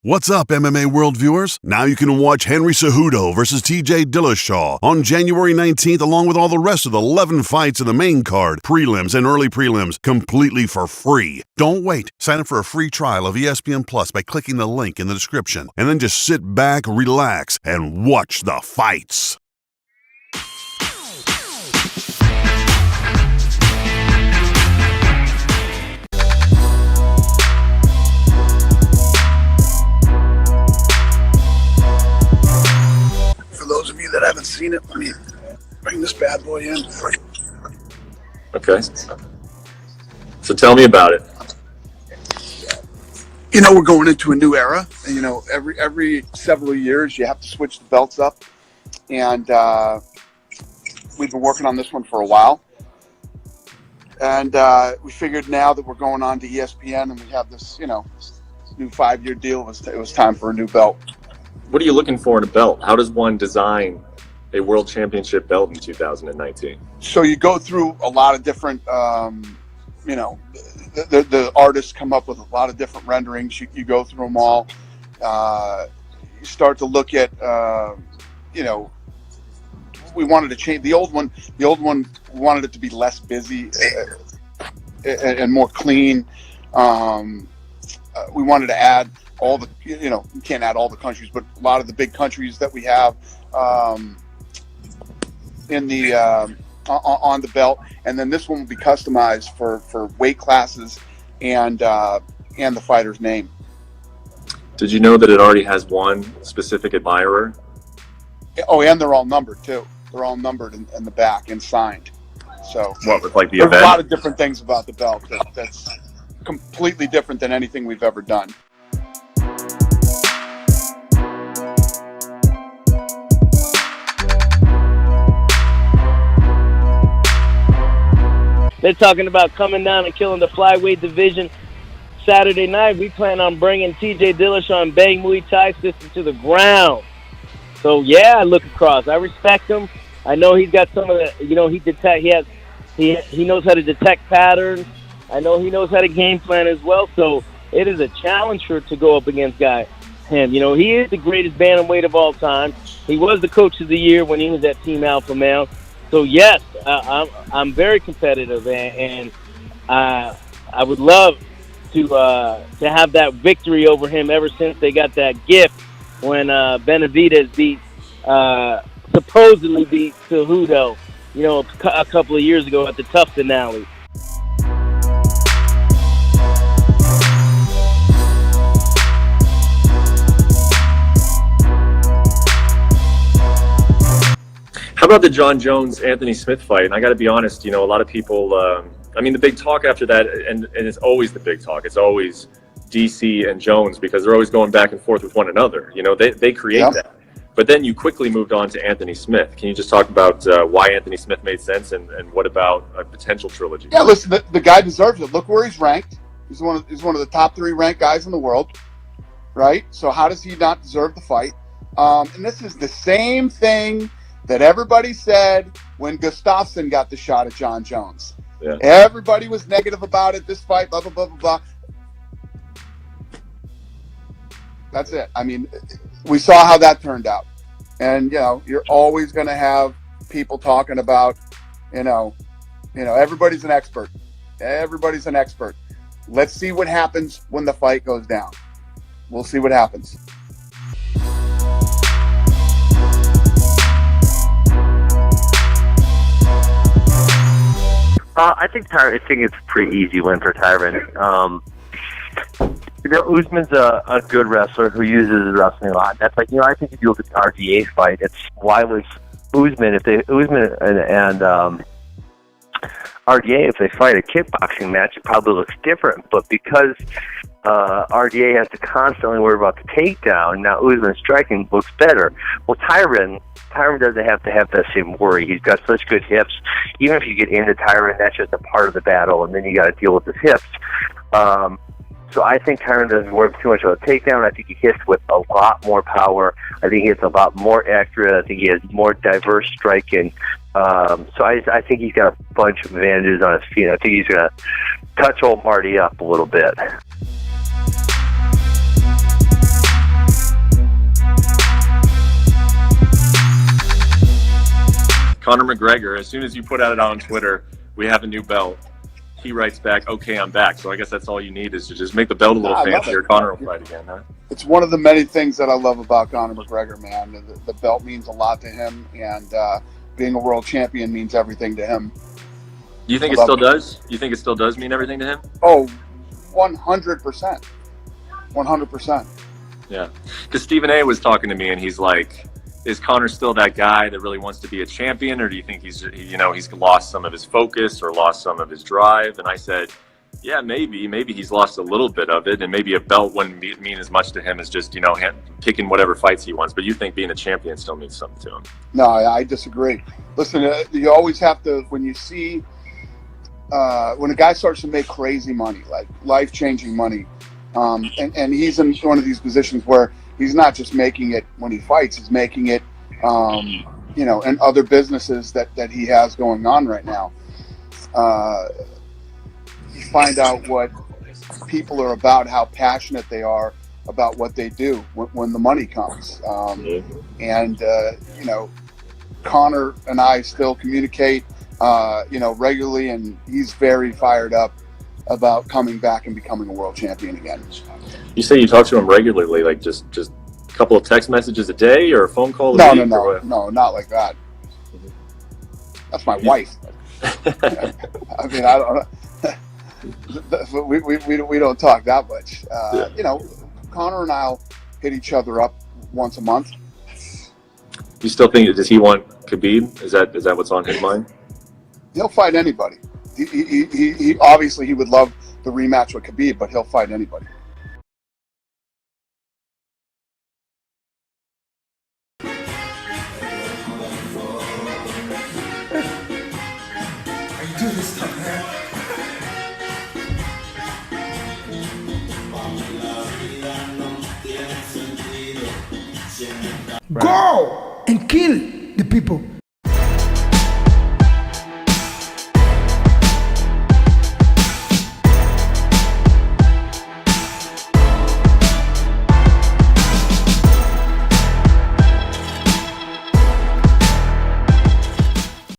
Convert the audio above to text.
What's up, MMA World viewers? Now you can watch Henry Cejudo versus TJ Dillashaw on January 19th, along with all the rest of the 11 fights in the main card, prelims, and early prelims, completely for free. Don't wait. Sign up for a free trial of ESPN Plus by clicking the link in the description, and then just sit back, relax, and watch the fights. For those of you that haven't seen it, let me bring this bad boy in. Okay. So tell me about it. You know, we're going into a new era, and you know, every several years you have to switch the belts up, and we've been working on this one for a while, and we figured now that we're going on to ESPN and we have this, you know, new 5-year deal, it was time for a new belt. What are you looking for in a belt? How does one design a world championship belt in 2019? So you go through a lot of different, you know, the artists come up with a lot of different renderings. You go through them all. You start to look at, you know, we wanted to change the old one. The old one, we wanted it to be less busy and more clean. We wanted to add all the, you know, you can't add all the countries, but a lot of the big countries that we have in the on the belt, and then this one will be customized for weight classes and the fighter's name. Did you know that it already has one specific admirer? Oh, and they're all numbered too. They're all numbered in the back and signed. So what, with like the there's event? A lot of different things about the belt that's completely different than anything we've ever done. They're talking about coming down and killing the flyweight division Saturday night. We plan on bringing TJ Dillashaw and Bang Muay Thai system to the ground. So yeah, I look across. I respect him. I know he's got some of the, you know, he knows how to detect patterns. I know he knows how to game plan as well. So it is a challenge to go up against him. You know, he is the greatest bantamweight of all time. He was the coach of the year when he was at Team Alpha Male. So yes, I'm very competitive, and I would love to have that victory over him ever since they got that gift when Benavidez supposedly beat Cejudo, you know, a couple of years ago at the Tough finale. How about the John Jones-Anthony Smith fight? And I got to be honest, you know, a lot of people, I mean, the big talk after that, and it's always the big talk, it's always DC and Jones, because they're always going back and forth with one another. You know, they create that. But then you quickly moved on to Anthony Smith. Can you just talk about why Anthony Smith made sense, and what about a potential trilogy? Yeah, listen, the guy deserves it. Look where he's ranked. He's one of the top 3 ranked guys in the world, right? So how does he not deserve the fight? And this is the same thing that everybody said when Gustafsson got the shot at John Jones. Yeah. Everybody was negative about it, this fight, blah, blah, blah, blah, blah. That's it. I mean, we saw how that turned out. And, you know, you're always going to have people talking about, you know, everybody's an expert. Everybody's an expert. Let's see what happens when the fight goes down. We'll see what happens. I think it's a pretty easy win for Tyron. You know, Usman's a good wrestler who uses his wrestling a lot. That's like, you know, I think if you look at the RDA fight, it's why was Usman and RDA, if they fight a kickboxing match, it probably looks different. But because RDA has to constantly worry about the takedown, now Usman's striking looks better. Well, Tyron doesn't have to have that same worry. He's got such good hips. Even if you get into Tyron, that's just a part of the battle, and then you got to deal with his hips. So I think Tyron doesn't work too much of a takedown. I think he hits with a lot more power. I think he hits a lot more accurate. I think he has more diverse striking. So I think he's got a bunch of advantages on his feet. I think he's going to touch old Marty up a little bit. Conor McGregor, as soon as you put out it on Twitter, we have a new belt, he writes back, okay, I'm back. So I guess that's all you need is to just make the belt a little fancier. Conor will fight again, huh? It's one of the many things that I love about Conor McGregor, man. The belt means a lot to him, and being a world champion means everything to him. You think it still does? You think it still does mean everything to him? Oh, 100%. 100%. Yeah. Because Stephen A. was talking to me, and he's like, is Conor still that guy that really wants to be a champion, or do you think he's lost some of his focus or lost some of his drive? And I said, yeah, maybe he's lost a little bit of it, and maybe a belt wouldn't mean as much to him as just, picking whatever fights he wants. But you think being a champion still means something to him? No, I disagree. Listen, you always have to, when you see, when a guy starts to make crazy money, like life-changing money, and he's in one of these positions where he's not just making it when he fights, he's making it, in other businesses that he has going on right now. You find out what people are about, how passionate they are about what they do when the money comes. Conor and I still communicate, regularly, and he's very fired up about coming back and becoming a world champion again. You say you talk to him regularly, like just a couple of text messages a day or a phone call? No, not like that. That's my wife. I mean, I don't. we don't talk that much. Conor and I'll hit each other up once a month. You still think? Does he want Khabib? Is that what's on his mind? He'll fight anybody. He obviously he would love the rematch with Khabib, but he'll fight anybody. Go and kill the people.